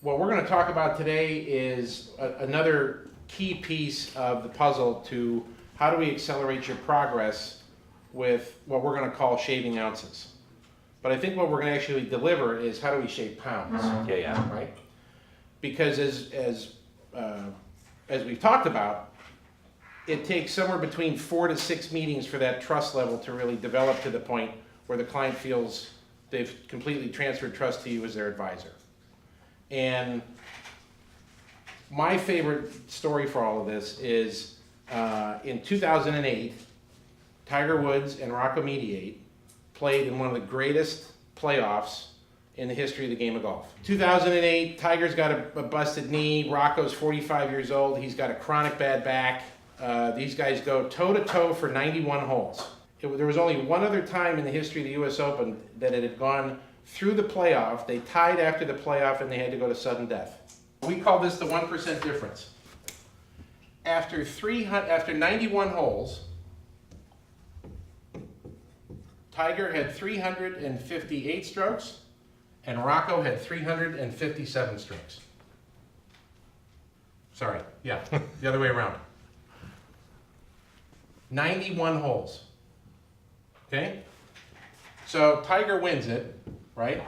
what we're going to talk about today is another key piece of the puzzle to how do we accelerate your progress with what we're going to call shaving ounces. But I think what we're going to actually deliver is how do we shave pounds. Yeah. Right? Because as we've talked about, it takes somewhere between 4 to 6 meetings for that trust level to really develop to the point where the client feels they've completely transferred trust to you as their advisor. And my favorite story for all of this is in 2008, Tiger Woods and Rocco Mediate played in one of the greatest playoffs in the history of the game of golf. 2008, Tiger's got a busted knee. Rocco's 45 years old. He's got a chronic bad back. These guys go toe-to-toe for 91 holes. There was only one other time in the history of the U.S. Open that it had gone through the playoff. They tied after the playoff and they had to go to sudden death. We call this the 1% difference. After 91 holes, Tiger had 358 strokes and Rocco had 357 strokes. Sorry, yeah, the other way around. 91 holes. Okay? So Tiger wins it, right?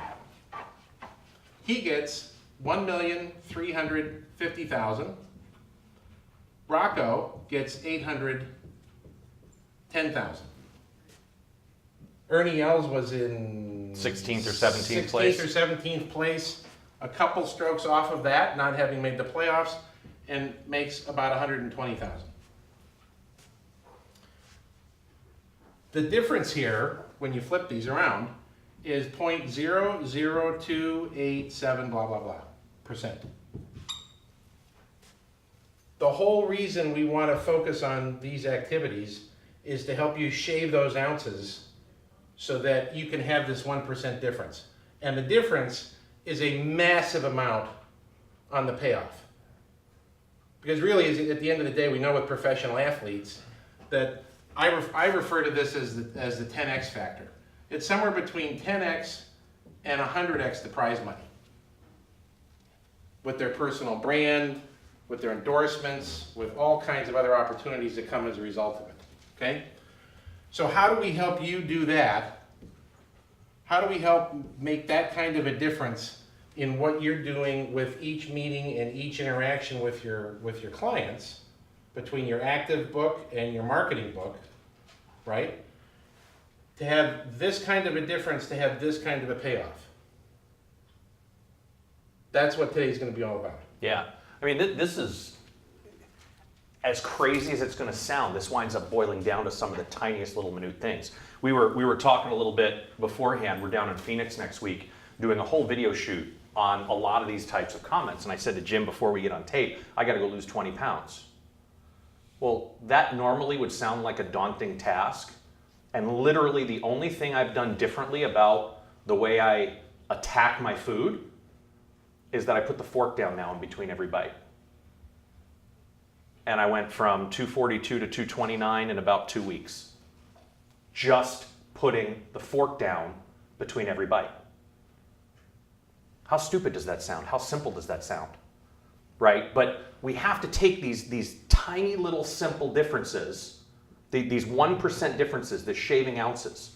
He gets 1,350,000. Rocco gets 810,000. Ernie Els was in 16th or 17th place. 16th or 17th place, a couple strokes off of that, not having made the playoffs, and makes about 120,000. The difference here, when you flip these around, is 0.00287 blah blah blah percent. The whole reason we want to focus on these activities is to help you shave those ounces so that you can have this 1% difference. And the difference is a massive amount on the payoff. Because really, at the end of the day, we know with professional athletes that I refer to this as the 10x factor. It's somewhere between 10x and 100x the prize money. With their personal brand, with their endorsements, with all kinds of other opportunities that come as a result of it. Okay? So how do we help you do that? How do we help make that kind of a difference in what you're doing with each meeting and each interaction with your clients, between your active book and your marketing book, right? To have this kind of a difference, to have this kind of a payoff. That's what today's going to be all about. Yeah. I mean, this is, as crazy as it's going to sound, this winds up boiling down to some of the tiniest little minute things. We were talking a little bit beforehand. We're down in Phoenix next week doing a whole video shoot on a lot of these types of comments. And I said to Jim before we get on tape, I got to go lose 20 pounds. Well, that normally would sound like a daunting task. And literally the only thing I've done differently about the way I attack my food is that I put the fork down now in between every bite. And I went from 242 to 229 in about 2 weeks. Just putting the fork down between every bite. How stupid does that sound? How simple does that sound? Right? But we have to take these tiny little simple differences, these 1% differences, the shaving ounces,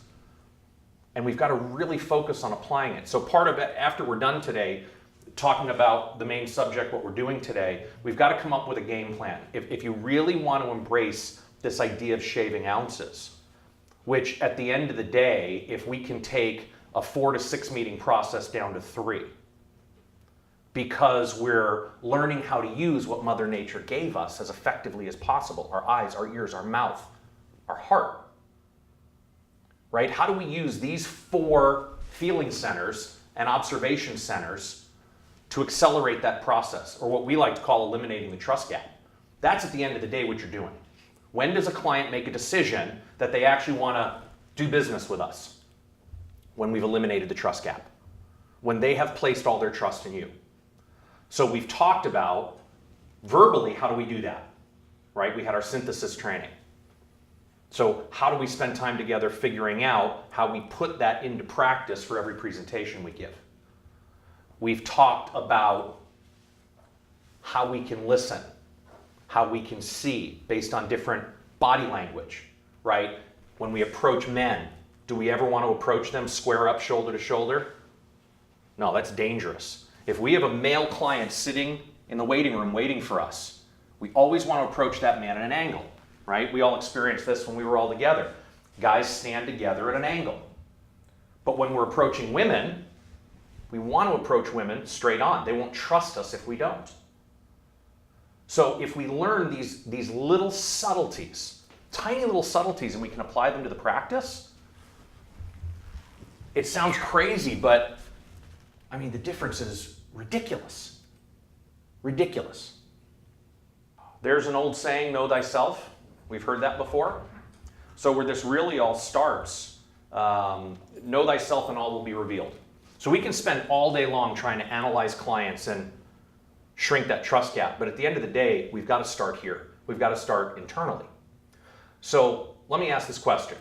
and we've got to really focus on applying it. So part of it, after we're done today, talking about the main subject, what we're doing today, we've got to come up with a game plan. If you really want to embrace this idea of shaving ounces, which at the end of the day, if we can take a 4 to 6 meeting process down to 3, because we're learning how to use what Mother Nature gave us as effectively as possible, our eyes, our ears, our mouth, our heart, right? How do we use these 4 feeling centers and observation centers to accelerate that process, or what we like to call eliminating the trust gap? That's at the end of the day what you're doing. When does a client make a decision that they actually want to do business with us? When we've eliminated the trust gap. When they have placed all their trust in you. So we've talked about verbally, how do we do that, right? We had our synthesis training. So how do we spend time together figuring out how we put that into practice for every presentation we give? We've talked about how we can listen, how we can see based on different body language, right? When we approach men, do we ever want to approach them square up, shoulder to shoulder? No, that's dangerous. If we have a male client sitting in the waiting room waiting for us, we always want to approach that man at an angle, right? We all experienced this when we were all together. Guys stand together at an angle. But when we're approaching women, we want to approach women straight on. They won't trust us if we don't. So if we learn these little subtleties, tiny little subtleties, and we can apply them to the practice, it sounds crazy, but I mean, the difference is ridiculous. Ridiculous. There's an old saying, know thyself. We've heard that before. So where this really all starts, know thyself and all will be revealed. So we can spend all day long trying to analyze clients and shrink that trust gap. But at the end of the day, we've got to start here. We've got to start internally. So let me ask this question.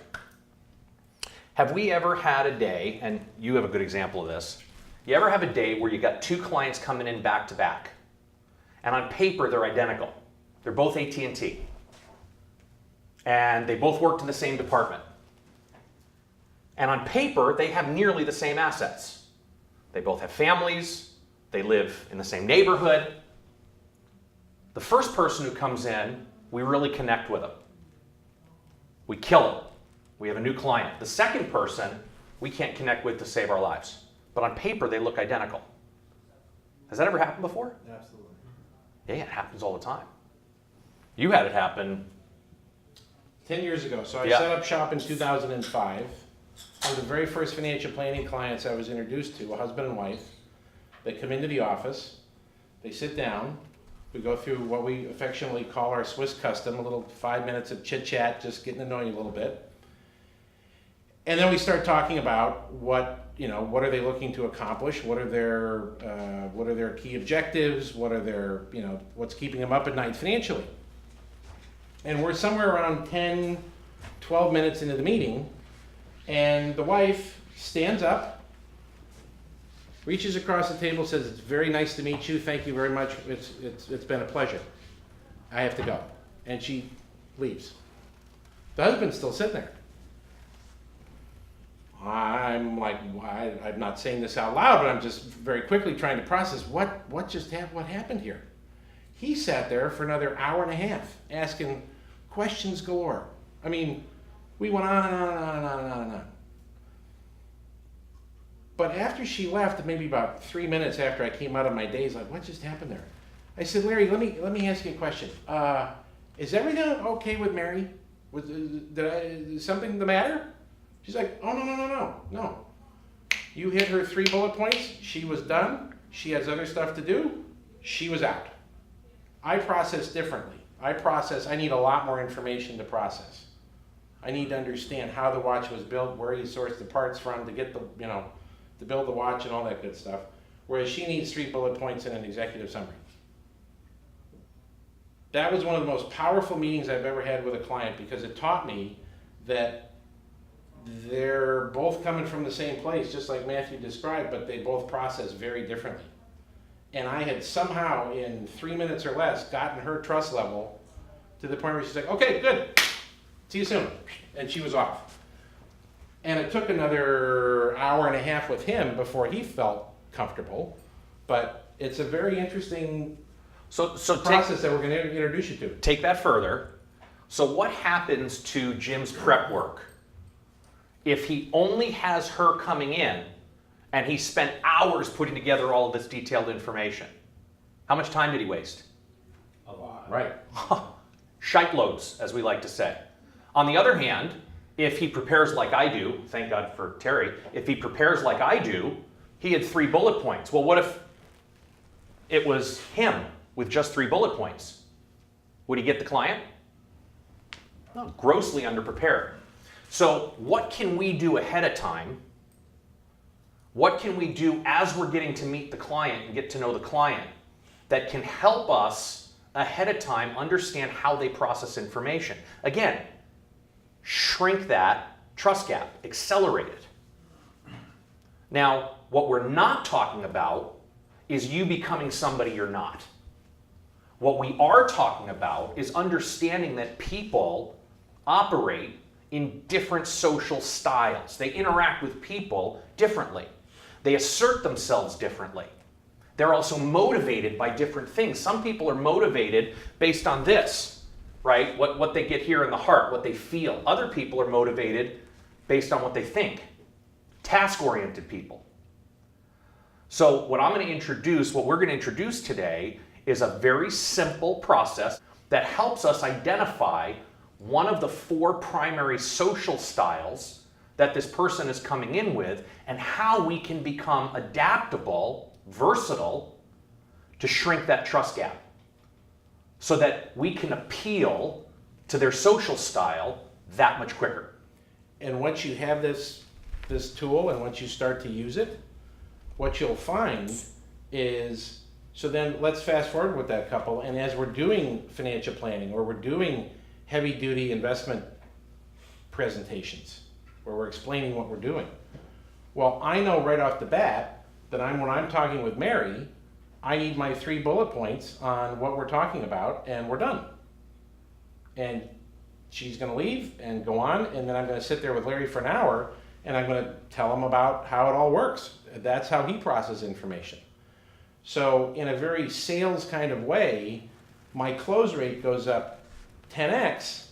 Have we ever had a day, and you have a good example of this, you ever have a day where you got two clients coming in back to back, and on paper they're identical. They're both AT&T, and they both worked in the same department. And on paper, they have nearly the same assets. They both have families, they live in the same neighborhood. The first person who comes in, we really connect with them. We kill them. We have a new client. The second person, we can't connect with to save our lives. But on paper, they look identical. Has that ever happened before? Absolutely. Yeah, it happens all the time. You had it happen. 10 years ago. So I Yeah. set up shop in 2005. One of the very first financial planning clients I was introduced to, a husband and wife. They come into the office, they sit down, we go through what we affectionately call our Swiss custom, a little 5 minutes of chit chat, just getting to know you a little bit. And then we start talking about what are they looking to accomplish? What are their key objectives? What are their, what's keeping them up at night financially? And we're somewhere around 10, 12 minutes into the meeting, and the wife stands up, reaches across the table, says, "It's very nice to meet you. Thank you very much. It's been a pleasure. I have to go." And she leaves. The husband's still sitting there. I'm like, I'm not saying this out loud, but I'm just very quickly trying to process what happened here. He sat there for another hour and a half asking questions galore. I mean, we went on and on and on and on and on and on. But after she left, maybe about 3 minutes after I came out of my daze, like, what just happened there? I said, "Larry, let me ask you a question. Is everything okay with Mary? Is something the matter?" She's like, "Oh, no. You hit her 3 bullet points. She was done. She has other stuff to do. She was out." I process differently. I need a lot more information to process. I need to understand how the watch was built, where you sourced the parts from to get to build the watch and all that good stuff. Whereas she needs 3 bullet points and an executive summary. That was one of the most powerful meetings I've ever had with a client, because it taught me that they're both coming from the same place, just like Matthew described, but they both process very differently. And I had somehow, in 3 minutes or less, gotten her trust level to the point where she's like, "Okay, good. See you soon." And she was off. And it took another hour and a half with him before he felt comfortable. But it's a very interesting process that we're going to introduce you to. Take that further. So what happens to Jim's prep work if he only has her coming in and he spent hours putting together all of this detailed information? How much time did he waste? A lot. Right. Shite loads, as we like to say. On the other hand, if he prepares like I do, thank God for Terry, if he prepares like I do, he had 3 bullet points. Well, what if it was him with just 3 bullet points? Would he get the client? No, grossly underprepared. So what can we do ahead of time? What can we do as we're getting to meet the client and get to know the client that can help us ahead of time understand how they process information? Again, shrink that trust gap, accelerate it. Now, what we're not talking about is you becoming somebody you're not. What we are talking about is understanding that people operate in different social styles. They interact with people differently. They assert themselves differently. They're also motivated by different things. Some people are motivated based on this, right? What they get here in the heart, what they feel. Other people are motivated based on what they think. Task-oriented people. So what we're going to introduce today is a very simple process that helps us identify one of the 4 primary social styles that this person is coming in with and how we can become adaptable, versatile, to shrink that trust gap so that we can appeal to their social style that much quicker. And once you have this tool and once you start to use it, what you'll find is, so then let's fast forward with that couple, and as we're doing financial planning or we're doing heavy duty investment presentations where we're explaining what we're doing, well, I know right off the bat that when I'm talking with Mary, I need my 3 bullet points on what we're talking about, and we're done. And she's going to leave and go on, and then I'm going to sit there with Larry for an hour, and I'm going to tell him about how it all works. That's how he processes information. So in a very sales kind of way, my close rate goes up 10x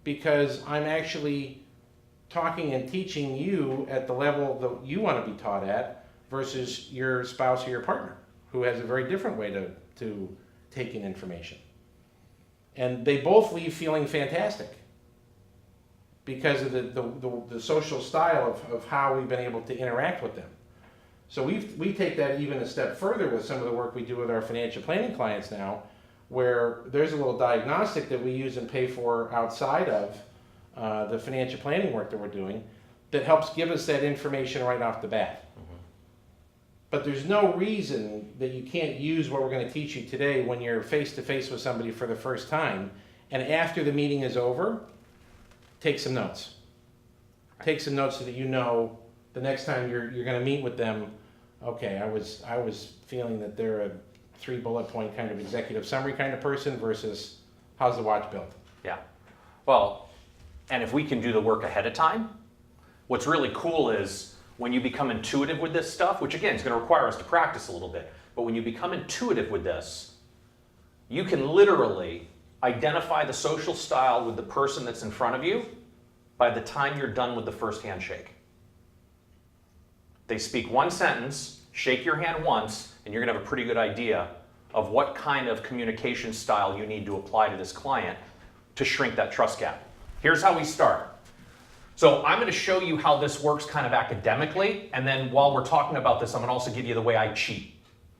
because I'm actually talking and teaching you at the level that you want to be taught at versus your spouse or your partner who has a very different way to take in information. And they both leave feeling fantastic because of the social style of how we've been able to interact with them. So we take that even a step further with some of the work we do with our financial planning clients now, where there's a little diagnostic that we use and pay for outside of the financial planning work that we're doing that helps give us that information right off the bat. Mm-hmm. But there's no reason that you can't use what we're going to teach you today when you're face-to-face with somebody for the first time, and after the meeting is over, take some notes. Take some notes so that you know the next time you're going to meet with them, okay, I was feeling that they're a 3 bullet point kind of executive summary kind of person versus how's the watch built? Yeah. Well, and if we can do the work ahead of time, what's really cool is when you become intuitive with this stuff, which again is going to require us to practice a little bit, but when you become intuitive with this, you can literally identify the social style with the person that's in front of you by the time you're done with the first handshake. They speak one sentence, shake your hand once, and you're going to have a pretty good idea of what kind of communication style you need to apply to this client to shrink that trust gap. Here's how we start. So I'm going to show you how this works kind of academically, and then while we're talking about this, I'm going to also give you the way I cheat,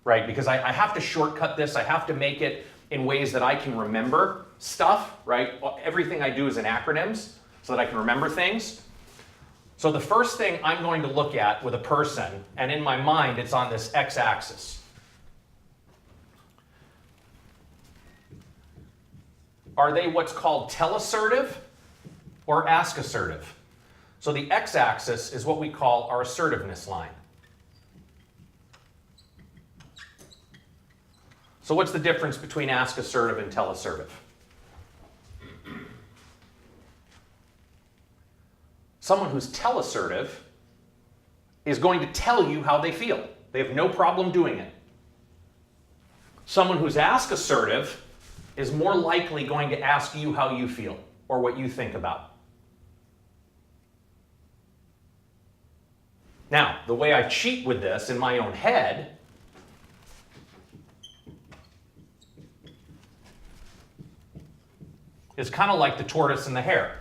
right? Because I have to shortcut this. I have to make it in ways that I can remember stuff, right? Everything I do is in acronyms so that I can remember things. So the first thing I'm going to look at with a person, and in my mind it's on this x-axis. Are they what's called tell-assertive or ask-assertive? So the x-axis is what we call our assertiveness line. So what's the difference between ask-assertive and tell-assertive? Someone who's tell-assertive is going to tell you how they feel. They have no problem doing it. Someone who's ask-assertive is more likely going to ask you how you feel or what you think about. Now, the way I cheat with this in my own head is kind of like the tortoise and the hare.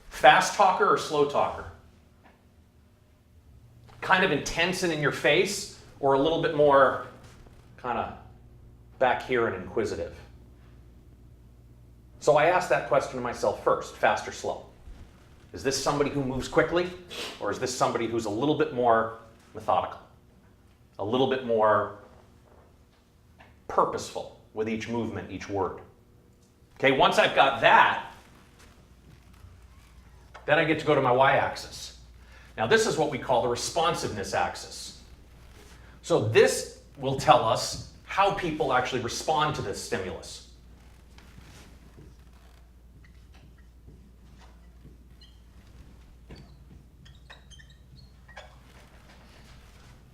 Fast talker or slow talker? Kind of intense and in your face, or a little bit more kind of back here and inquisitive? So I asked that question to myself first, fast or slow? Is this somebody who moves quickly, or is this somebody who's a little bit more methodical? A little bit more purposeful with each movement, each word? Okay, once I've got that, then I get to go to my y-axis. Now this is what we call the responsiveness axis. So this will tell us how people actually respond to this stimulus.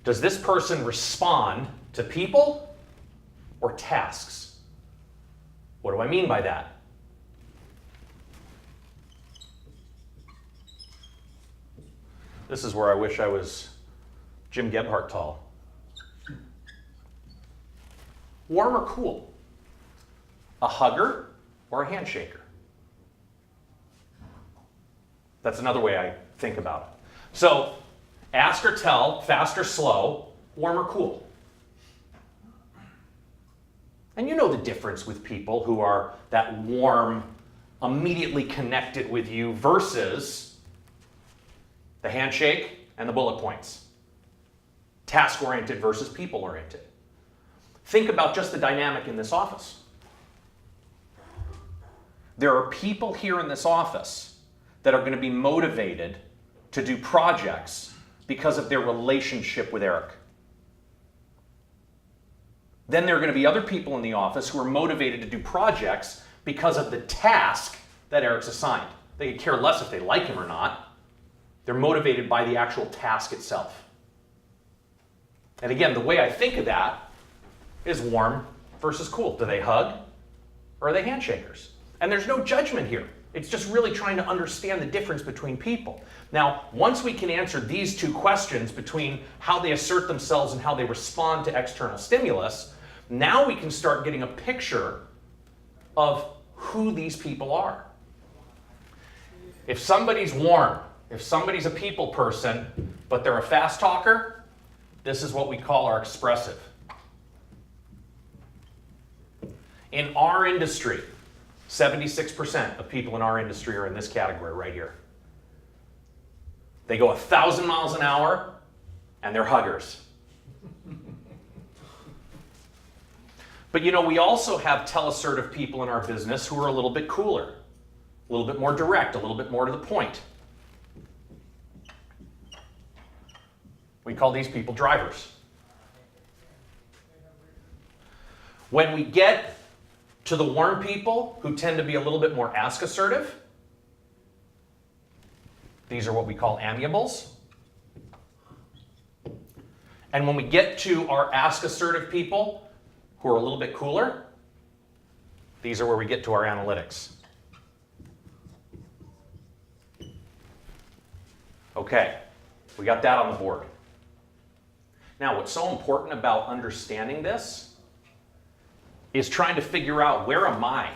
Does this person respond to people or tasks? What do I mean by that? This is where I wish I was Jim Gebhardt tall. Warm or cool? A hugger or a handshaker? That's another way I think about it. So, ask or tell, fast or slow, warm or cool. And you know the difference with people who are that warm, immediately connected with you versus the handshake and the bullet points. Task-oriented versus people-oriented. Think about just the dynamic in this office. There are people here in this office that are going to be motivated to do projects because of their relationship with Eric. Then there are going to be other people in the office who are motivated to do projects because of the task that Eric's assigned. They could care less if they like him or not. They're motivated by the actual task itself. And again, the way I think of that is warm versus cool. Do they hug or are they handshakers? And there's no judgment here. It's just really trying to understand the difference between people. Now, once we can answer these two questions between how they assert themselves and how they respond to external stimulus, now we can start getting a picture of who these people are. If somebody's warm, if somebody's a people person, but they're a fast talker, this is what we call our expressive. In our industry, 76% of people in our industry are in this category right here. They go 1,000 miles an hour and they're huggers. But you know, we also have teleassertive people in our business who are a little bit cooler, a little bit more direct, a little bit more to the point. We call these people drivers. When we get to the warm people who tend to be a little bit more ask assertive, these are what we call amiables. And when we get to our ask assertive people who are a little bit cooler, these are where we get to our analytics. Okay, we got that on the board. Now, what's so important about understanding this is trying to figure out, where am I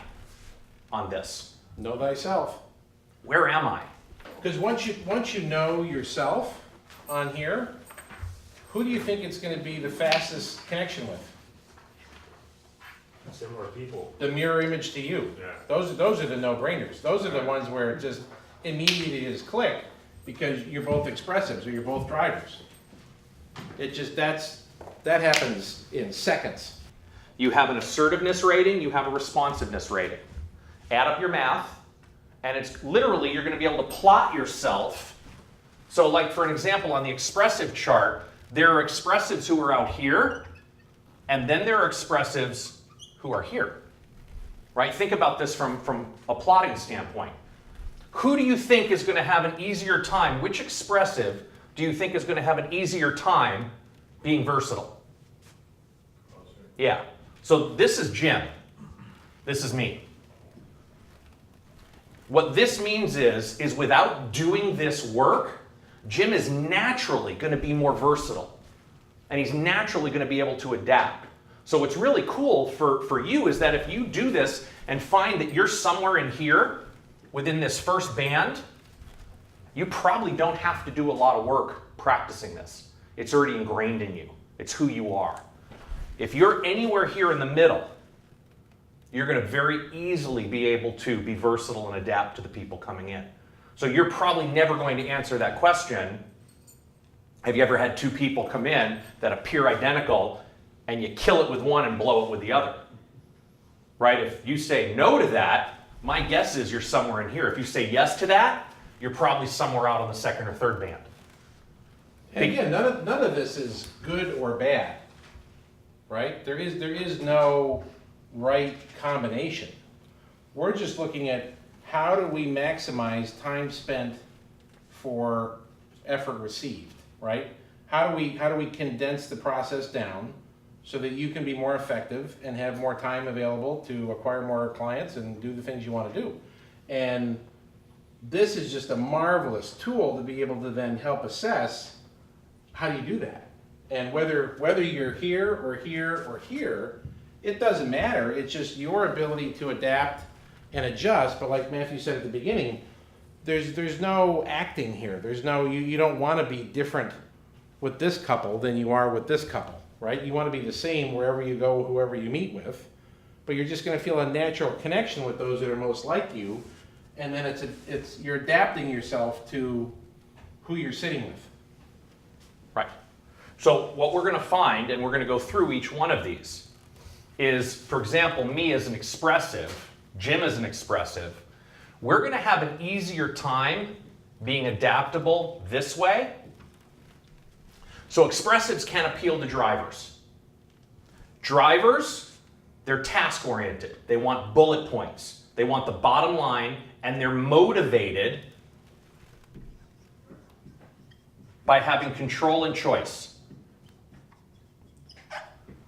on this? Know thyself. Where am I? Because once you know yourself on here, who do you think it's going to be the fastest connection with? Similar people. The mirror image to you. Yeah. Those are the no-brainers. Those are the ones where it just immediately is click, because you're both expressives or you're both drivers. It just, that happens in seconds. You have an assertiveness rating, you have a responsiveness rating. Add up your math, and it's literally, you're going to be able to plot yourself. So like for an example, on the expressive chart, there are expressives who are out here, and then there are expressives who are here, right? Think about this from a plotting standpoint. Who do you think is going to have an easier time? Which expressive do you think is going to have an easier time being versatile? Yeah. So this is Jim. This is me. What this means is without doing this work, Jim is naturally going to be more versatile. And he's naturally going to be able to adapt. So what's really cool for you is that if you do this and find that you're somewhere in here within this first band, you probably don't have to do a lot of work practicing this. It's already ingrained in you. It's who you are. If you're anywhere here in the middle, you're going to very easily be able to be versatile and adapt to the people coming in. So you're probably never going to answer that question. Have you ever had two people come in that appear identical and you kill it with one and blow it with the other? Right? If you say no to that, my guess is you're somewhere in here. If you say yes to that, you're probably somewhere out on the second or third band. And again, none of this is good or bad. right? There is no right combination. We're just looking at how do we maximize time spent for effort received, right? How do we condense the process down so that you can be more effective and have more time available to acquire more clients and do the things you want to do? And this is just a marvelous tool to be able to then help assess how do you do that. And whether you're here or here or here, it doesn't matter. It's just your ability to adapt and adjust. But like Matthew said at the beginning, there's no acting here. There's no, you don't want to be different with this couple than you are with this couple, right? You want to be the same wherever you go, whoever you meet with, but you're just going to feel a natural connection with those that are most like you, and then you're adapting yourself to who you're sitting with. Right. So what we're going to find, and we're going to go through each one of these, is, for example, me as an expressive, Jim as an expressive, we're going to have an easier time being adaptable this way. So expressives can appeal to drivers. Drivers, they're task-oriented. They want bullet points. They want the bottom line, and they're motivated by having control and choice.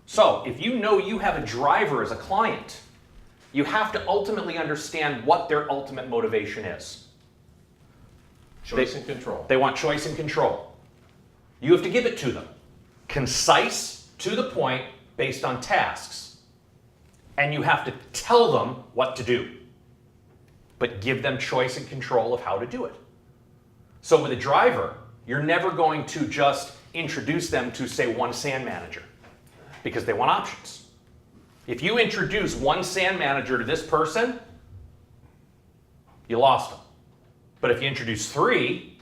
So if you know you have a driver as a client, you have to ultimately understand what their ultimate motivation is. Choice and control. They want choice and control. You have to give it to them. Concise, to the point, based on tasks. And you have to tell them what to do. But give them choice and control of how to do it. So with a driver, you're never going to just introduce them to, say, one sand manager, because they want options. If you introduce one sand manager to this person, you lost them. But if you introduce 3,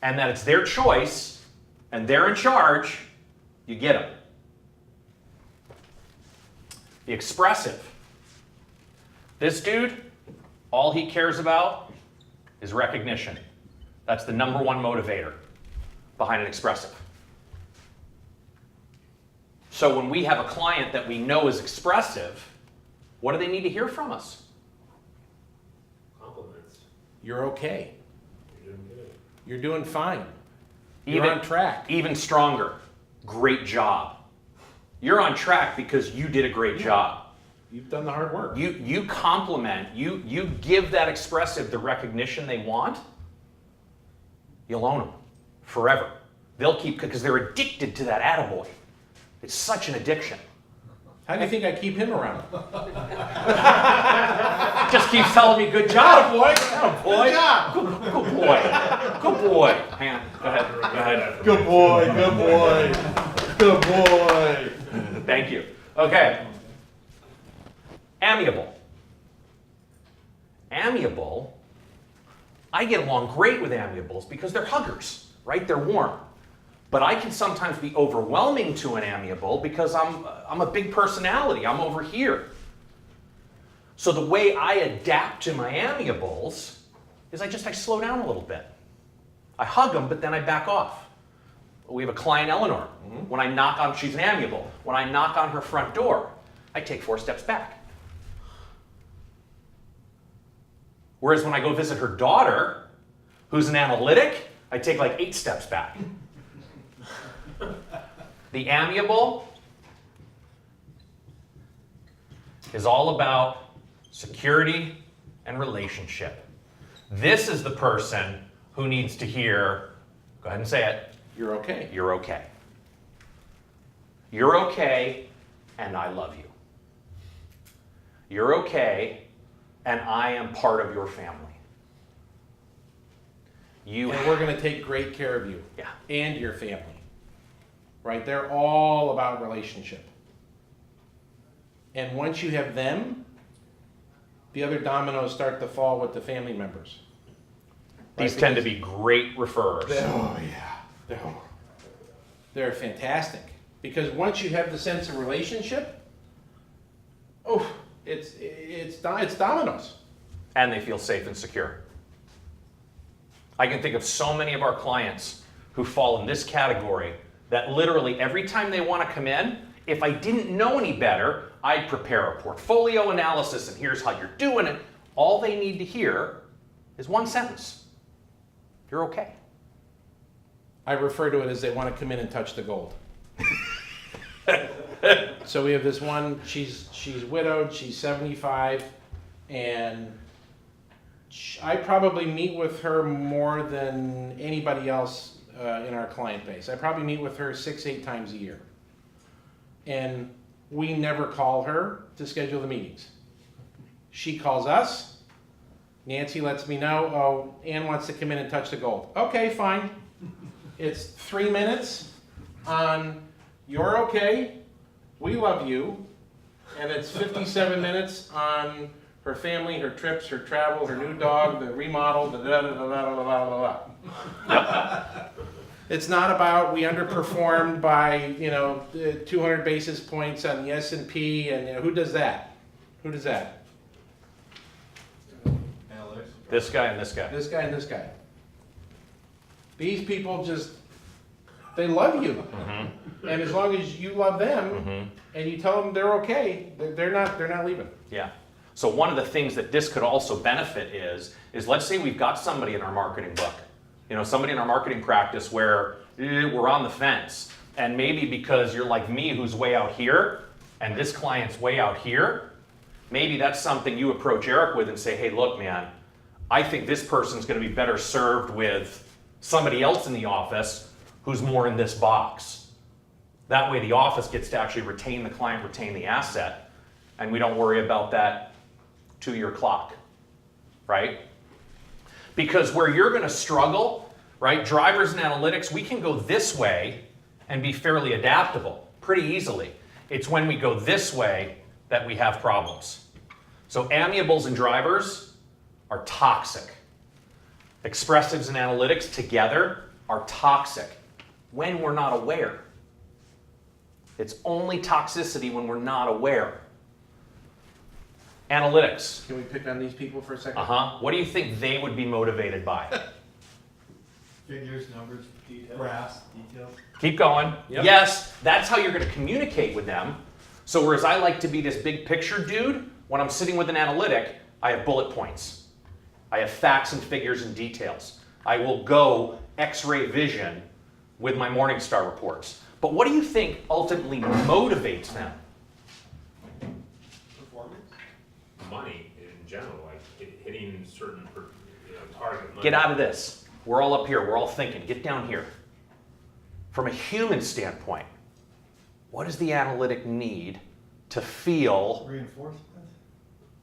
and that it's their choice, and they're in charge, you get them. The expressive. This dude, all he cares about is recognition. That's the number one motivator behind an expressive. So when we have a client that we know is expressive, what do they need to hear from us? Compliments. You're okay. You're doing good. You're doing fine. You're on track. Even stronger. Great job. You're on track because you did a great job. You've done the hard work. You compliment, you give that expressive the recognition they want, you'll own them forever. They'll keep, because they're addicted to that attaboy. It's such an addiction. How do you think I keep him around? Just keeps telling me, good job. Boy. Boy. Good boy. Good boy. Hang on. Go ahead. Good boy, good boy, good boy. Thank you. Okay. Amiable. Amiable, I get along great with amiables because they're huggers, right? They're warm. But I can sometimes be overwhelming to an amiable because I'm a big personality. I'm over here. So the way I adapt to my amiables is I slow down a little bit. I hug them, but then I back off. We have a client, Eleanor. When I knock on, she's an amiable. When I knock on her front door, I take 4 steps back. Whereas when I go visit her daughter, who's an analytic, I take like 8 steps back. The amiable is all about security and relationship. This is the person who needs to hear, go ahead and say it, You're okay. you're okay. You're okay, and I love you. You're okay, and I am part of your family. And we're going to take great care of you. Yeah. And your family. Right? They're all about relationship. And once you have them, the other dominoes start to fall with the family members. These Right? tend to Because- be great referrers. Oh, yeah. They're fantastic. Because once you have the sense of relationship, it's dominoes. And they feel safe and secure. I can think of so many of our clients who fall in this category that literally every time they want to come in, If I didn't know any better, I'd prepare a portfolio analysis and here's how you're doing it. All they need to hear is one sentence. You're okay. I refer to it as they want to come in and touch the gold. So we have this one, she's widowed, she's 75, and I probably meet with her more than anybody else in our client base. I probably meet with her 6-8 times a year. And we never call her to schedule the meetings. She calls us. Nancy lets me know, oh, Ann wants to come in and touch the gold. Okay, fine. It's 3 minutes on you're okay, we love you, and it's 57 minutes on her family, her trips, her travel, her new dog, the remodel, the da da da da da da da. It's not about we underperformed by 200 basis points on the S&P, and who does that? Who does that? This guy and this guy. This guy and this guy. These people just, they love you. Mm-hmm. And as long as you love them Mm-hmm. and you tell them they're okay, they're not leaving. Yeah. So one of the things that this could also benefit is let's say we've got somebody in our marketing book, somebody in our marketing practice where we're on the fence. And maybe because you're like me who's way out here and this client's way out here, maybe that's something you approach Eric with and say, hey, look, man, I think this person's going to be better served with somebody else in the office who's more in this box. That way the office gets to actually retain the client, retain the asset, and we don't worry about that 2-year clock, right? Because where you're going to struggle, right, drivers and analytics, we can go this way and be fairly adaptable pretty easily. It's when we go this way that we have problems. So amiables and drivers are toxic. Expressives and analytics together are toxic when we're not aware. It's only toxicity when we're not aware. Analytics. Can we pick on these people for a second? What do you think they would be motivated by? Figures, numbers, details. Graphs, details. Keep going. Yep. Yes, that's how you're going to communicate with them. So whereas I like to be this big picture dude, when I'm sitting with an analytic, I have bullet points. I have facts and figures and details. I will go X-ray vision with my Morningstar reports. But what do you think ultimately motivates them? Performance? Money in general, like hitting certain target money. Get out of this. We're all up here. We're all thinking. Get down here. From a human standpoint, what does the analytic need to feel? Reinforcement?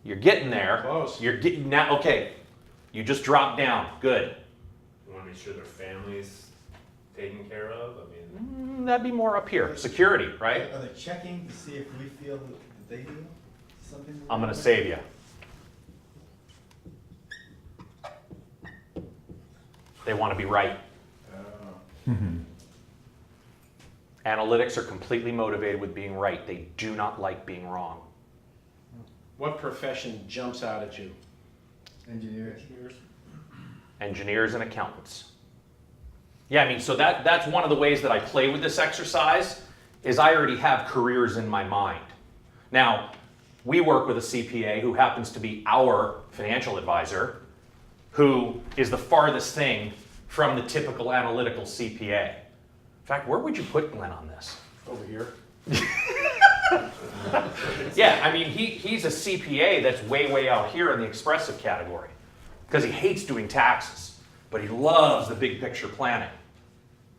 You're getting there. Close. You're getting now. Okay. You just dropped down. Good. You want to make sure their family's taken care of. I mean, That'd be more up here. Security, right? Are they checking to see if we feel that they do something? I'm going to save you. They want to be right. Analytics are completely motivated with being right. They do not like being wrong. What profession jumps out at you? Engineers. Engineers and accountants. Yeah, I mean, so that's one of the ways that I play with this exercise is I already have careers in my mind. Now, we work with a CPA who happens to be our financial advisor, who is the farthest thing from the typical analytical CPA. In fact, where would you put Glenn on this? Over here. Yeah, I mean, he's a CPA that's way out here in the expressive category because he hates doing taxes, but he loves the big picture planning.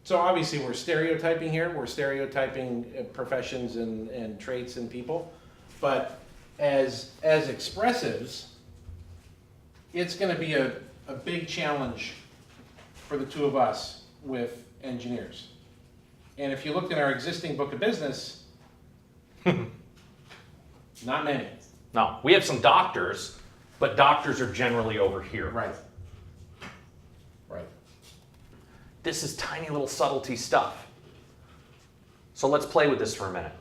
So obviously we're stereotyping here. We're stereotyping professions and traits and people. But as expressives, it's going to be a big challenge for the two of us with engineers. And if you looked at our existing book of business, not many. No, we have some doctors, but doctors are generally over here. Right. Right. This is tiny little subtlety stuff. So let's play with this for a minute.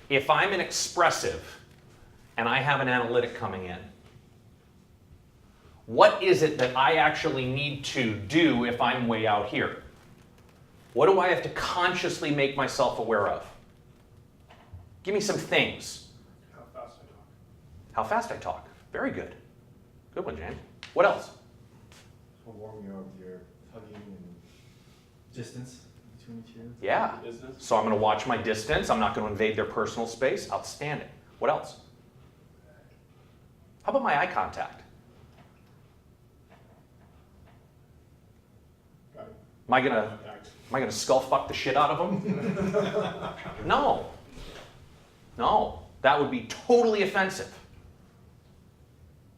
If I'm an expressive and I have an analytic coming in, what is it that I actually need to do if I'm way out here? What do I have to consciously make myself aware of? Give me some things. How fast I talk. How fast I talk. Very good. Good one, James. What else? For warming up your hugging and distance between each other. Yeah. Business? So I'm going to watch my distance. I'm not going to invade their personal space. Outstanding. What else? How about my eye contact? Got it. Am I going to Contact. skull fuck the shit out of them? No. No. That would be totally offensive.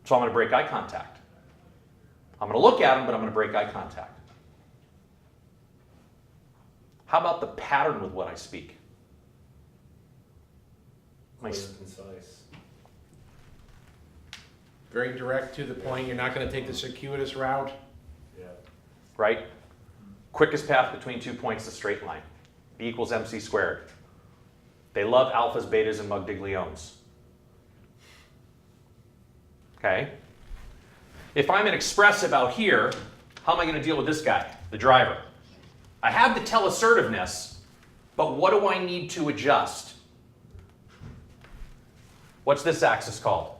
So I'm going to break eye contact. I'm going to look at them, but I'm going to break eye contact. How about the pattern with what I speak? My Clear and concise. Very direct to the point. You're not going to take the circuitous route. Yeah. right? Quickest path between 2 points is a straight line. B equals MC squared. They love alphas, betas, and Modigliones. Okay? If I'm an expressive out here, how am I going to deal with this guy, the driver? I have the telassertiveness, but what do I need to adjust? What's this axis called?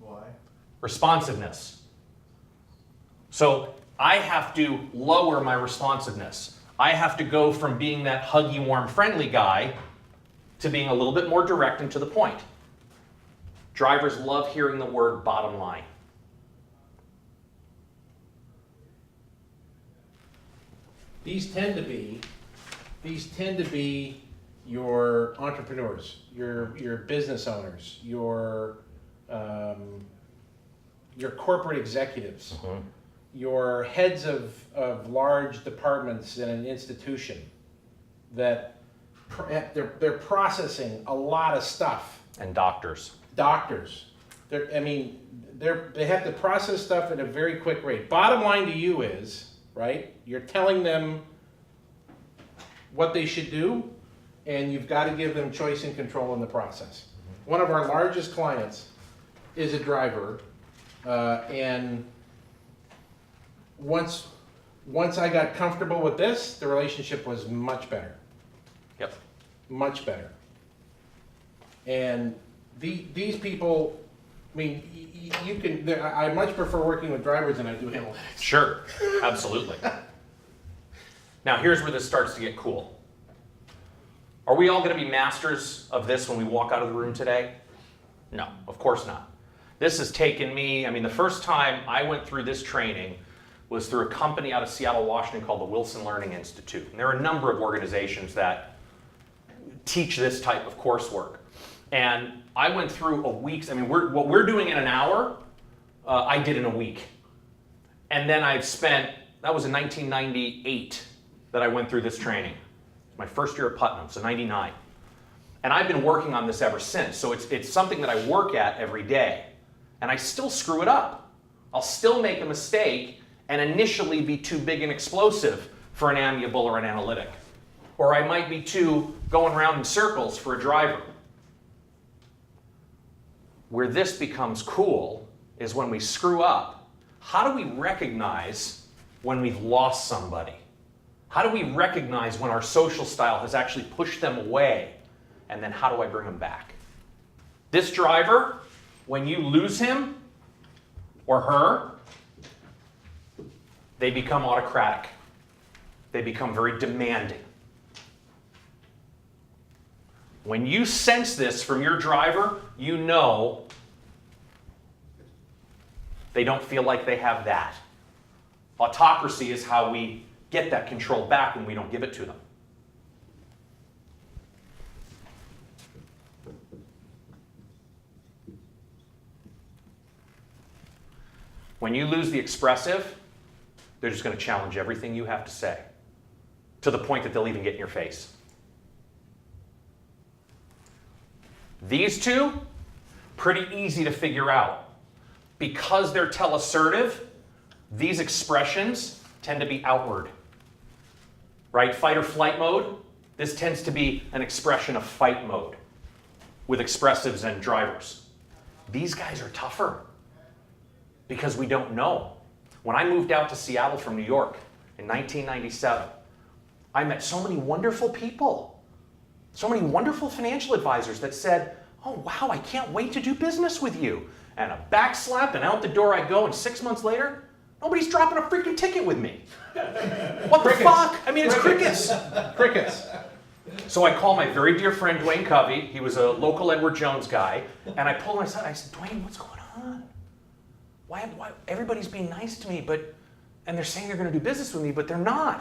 Why? Responsiveness. So I have to lower my responsiveness. I have to go from being that huggy, warm, friendly guy to being a little bit more direct and to the point. Drivers love hearing the word bottom line. These tend to be your entrepreneurs, your business owners, your corporate executives, your heads of large departments in an institution that they're processing a lot of stuff. And doctors. Doctors, they have to process stuff at a very quick rate. Bottom line to you is, right, you're telling them what they should do, and you've got to give them choice and control in the process. One of our largest clients is a driver, and once I got comfortable with this, the relationship was much better. Yep. Much better. And these people, I mean, you can. I much prefer working with drivers than I do analytics. Sure, absolutely. Now here's where this starts to get cool. Are we all going to be masters of this when we walk out of the room today? No, of course not. This has taken me, the first time I went through this training was through a company out of Seattle, Washington called the Wilson Learning Institute. And there are a number of organizations that teach this type of coursework. And I went through a week's, what we're doing in an hour, I did in a week. And then I've spent, that was in 1998 that I went through this training. My first year at Putnam, so 99. And I've been working on this ever since. So it's something that I work at every day. And I still screw it up. I'll still make a mistake and initially be too big and explosive for an amiable or an analytic. Or I might be too going around in circles for a driver. Where this becomes cool is when we screw up. How do we recognize when we've lost somebody? How do we recognize when our social style has actually pushed them away? And then how do I bring them back? This driver, when you lose him or her, they become autocratic. They become very demanding. When you sense this from your driver, you know they don't feel like they have that. Autocracy is how we get that control back when we don't give it to them. When you lose the expressive, they're just going to challenge everything you have to say to the point that they'll even get in your face. These two, pretty easy to figure out. Because they're telassertive, these expressions tend to be outward. Right? Fight or flight mode, this tends to be an expression of fight mode with expressives and drivers. These guys are tougher because we don't know. When I moved out to Seattle from New York in 1997, I met so many wonderful people. So many wonderful financial advisors that said, oh wow, I can't wait to do business with you. And a backslap and out the door I go, and 6 months later, nobody's dropping a freaking ticket with me. What the fuck? I mean, it's crickets. Crickets. So I call my very dear friend Dwayne Covey. He was a local Edward Jones guy. And I pulled him aside. I said, Dwayne, what's going on? Why everybody's being nice to me, and they're saying they're going to do business with me, but they're not.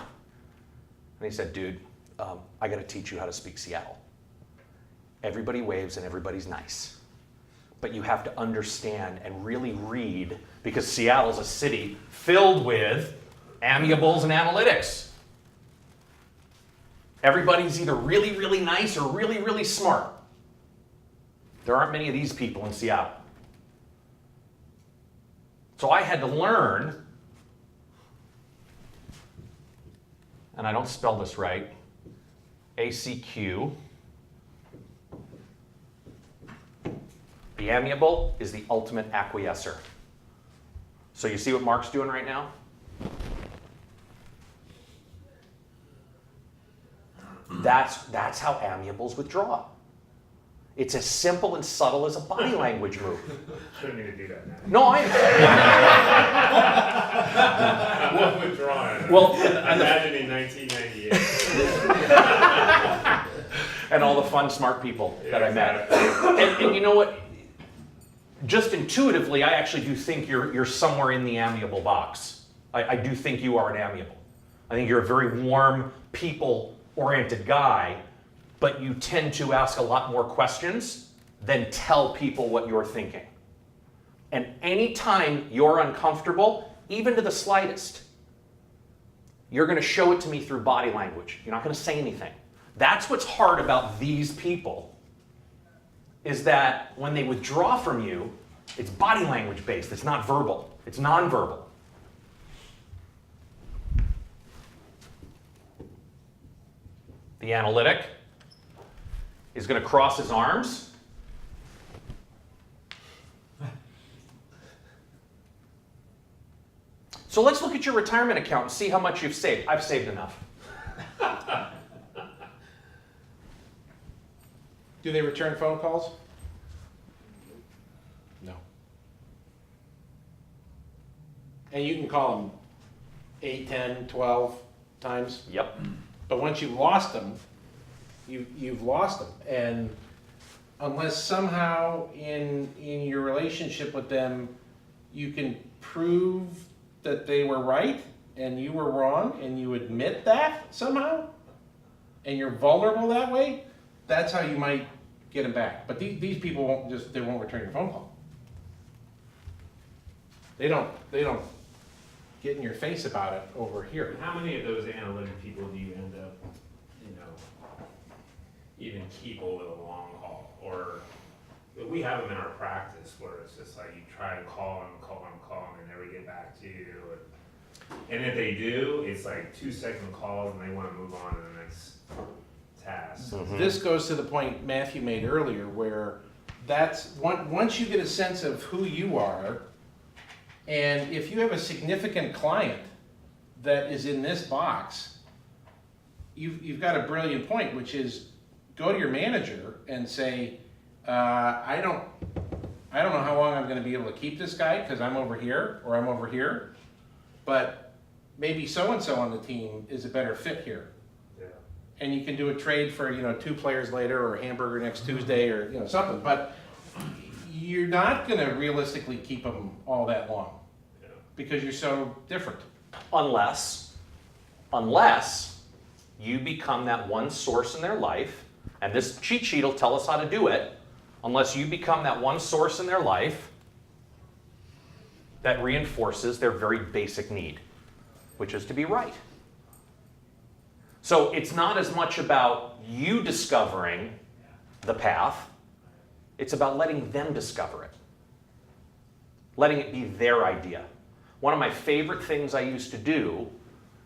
And he said, dude, I got to teach you how to speak Seattle. Everybody waves and everybody's nice. But you have to understand and really read, because Seattle's a city filled with amiables and analytics. Everybody's either really, really nice or really, really smart. There aren't many of these people in Seattle. So I had to learn, and I don't spell this right, ACQ. The amiable is the ultimate acquiescer. So you see what Mark's doing right now? That's how amiables withdraw. It's as simple and subtle as a body language move. Shouldn't need to do that now. No, I'm withdrawing. Well, Imagine in 1998. and all the fun, smart people that I met. Exactly. And you know what? Just intuitively, I actually do think you're somewhere in the amiable box. I do think you are an amiable. I think you're a very warm, people-oriented guy, but you tend to ask a lot more questions than tell people what you're thinking. And anytime you're uncomfortable, even to the slightest, you're going to show it to me through body language. You're not going to say anything. That's what's hard about these people, is that when they withdraw from you, it's body language based. It's not verbal. It's nonverbal. The analytic is going to cross his arms. So let's look at your retirement account and see how much you've saved. I've saved enough. Do they return phone calls? No. And you can call them 8, 10, 12 times. Yep. But once you've lost them, you've lost them. And unless somehow in your relationship with them, you can prove that they were right and you were wrong, and you admit that somehow, and you're vulnerable that way, that's how you might get them back. But these people won't return your phone call. They don't get in your face about it over here. How many of those analytic people do you end up, even keep over the long haul? Or we have them in our practice where it's just like you try to call them, and they never get back to you. And if they do, it's like 2-second calls and they want to move on to the next task. Mm-hmm. This goes to the point Matthew made earlier, where that's once you get a sense of who you are, and if you have a significant client that is in this box, you've got a brilliant point, which is go to your manager and say, I don't know how long I'm going to be able to keep this guy because I'm over here or I'm over here, but maybe so-and-so on the team is a better fit here. Yeah. And you can do a trade for 2 players later, or a hamburger next Tuesday, or something. But you're not going to realistically keep them all that long because you're so different. Unless you become that one source in their life, and this cheat sheet will tell us how to do it, unless you become that one source in their life that reinforces their very basic need, which is to be right. So it's not as much about you discovering the path, it's about letting them discover it. Letting it be their idea. One of my favorite things I used to do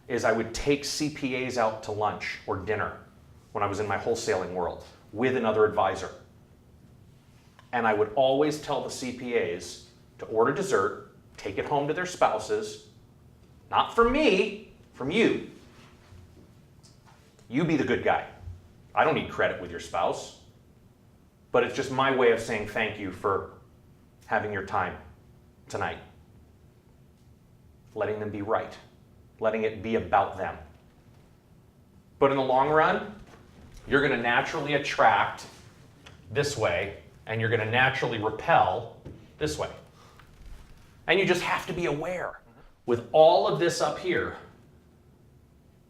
is I would take CPAs out to lunch or dinner when I was in my wholesaling world with another advisor. And I would always tell the CPAs to order dessert, take it home to their spouses, not from me, from you. You be the good guy. I don't need credit with your spouse, but it's just my way of saying thank you for having your time tonight. Letting them be right, letting it be about them. But in the long run, you're going to naturally attract this way, and you're going to naturally repel this way. And you just have to be aware. With all of this up here,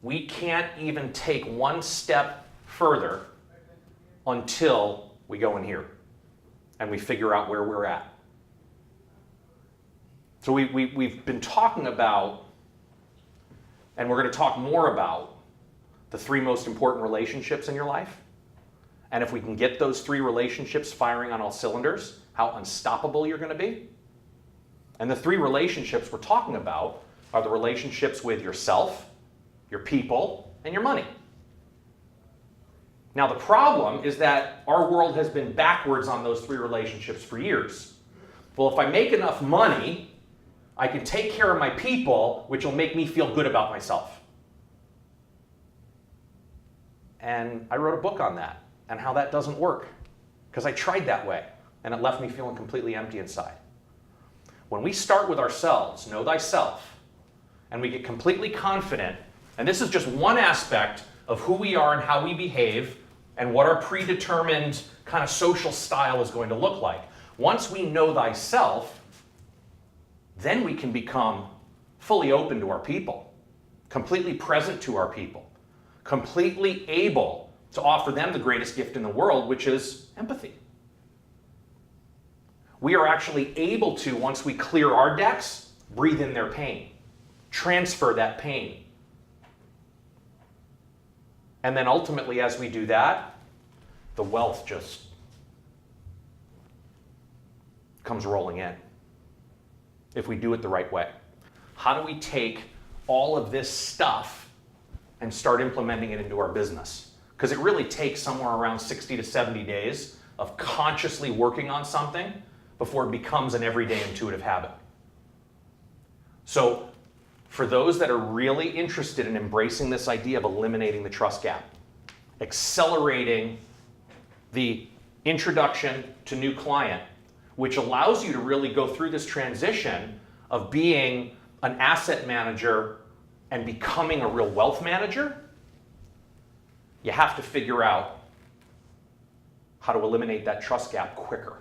we can't even take one step further until we go in here and we figure out where we're at. So we've been talking about, and we're going to talk more about, the 3 most important relationships in your life. And if we can get those 3 relationships firing on all cylinders, how unstoppable you're going to be. And the 3 relationships we're talking about are the relationships with yourself, your people, and your money. Now the problem is that our world has been backwards on those 3 relationships for years. Well, if I make enough money, I can take care of my people, which will make me feel good about myself. And I wrote a book on that and how that doesn't work, because I tried that way and it left me feeling completely empty inside. When we start with ourselves, know thyself, and we get completely confident, and this is just one aspect of who we are and how we behave and what our predetermined kind of social style is going to look like. Once we know thyself, then we can become fully open to our people, completely present to our people, completely able to offer them the greatest gift in the world, which is empathy. We are actually able to, once we clear our decks, breathe in their pain, transfer that pain. And then ultimately, as we do that, the wealth just comes rolling in, if we do it the right way. How do we take all of this stuff and start implementing it into our business? Because it really takes somewhere around 60 to 70 days of consciously working on something before it becomes an everyday intuitive habit. So for those that are really interested in embracing this idea of eliminating the trust gap, accelerating the introduction to new client, which allows you to really go through this transition of being an asset manager and becoming a real wealth manager, you have to figure out how to eliminate that trust gap quicker.